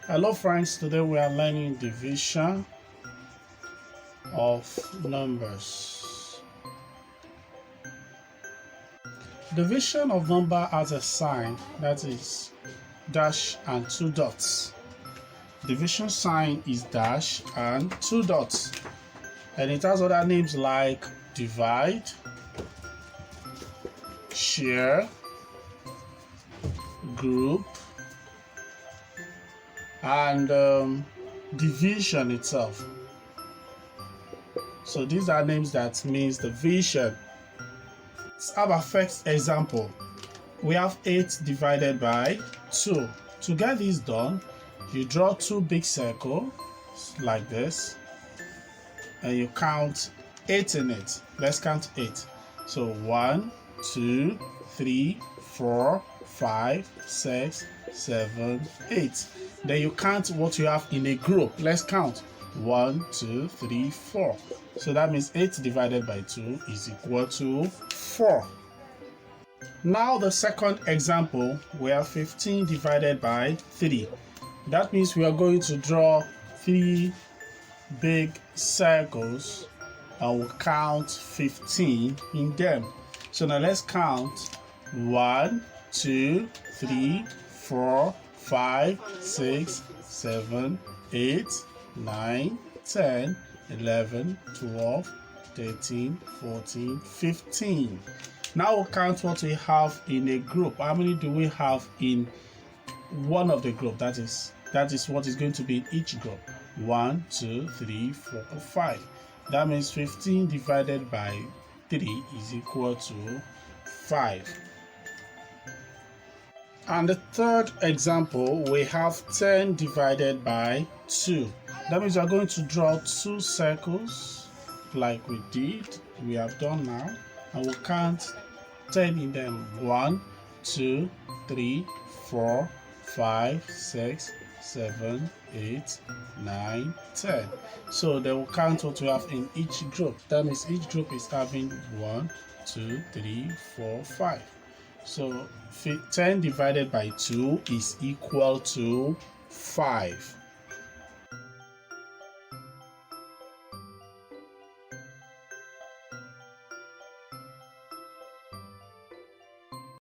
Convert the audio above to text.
Hello friends, today we are learning division of numbers. Division of number has a sign that is dash and two dots. Division sign is dash and two dots, and it has other names like divide, share, group, and division itself. So these are names that means division. Let's have a first example. We have 8 divided by 2. To get this done, you draw 2 big circles like this, and you count 8 in it. Let's count 8. So 1, 2, 3, 4, 5, 6, 7, 8. Then you count what you have in a group. Let's count 1, 2, 3, 4. So that means 8 divided by 2 is equal to 4. Now the second example, we have 15 divided by 3. That means we are going to draw 3 big circles and we'll count 15 in them. So now let's count 1, 2, 3, 4, 5, 6, 7, 8, 9, 10, 11, 12, 13, 14, 15. Now we'll count what we have in a group. How many do we have in one of the group? That is what is going to be in each group. 1, 2, 3, 4, 5. That means 15 divided by 3 is equal to 5. And the third example, we have 10 divided by 2. That means we are going to draw 2 circles like we did. We have done now. And we'll count 10 in them. 1, 2, 3, 4, 5, 6, 7, 8, 9, 10. So they will count what we have in each group. That means each group is having 1, 2, 3, 4, 5. So 10 divided by 2 is equal to 5.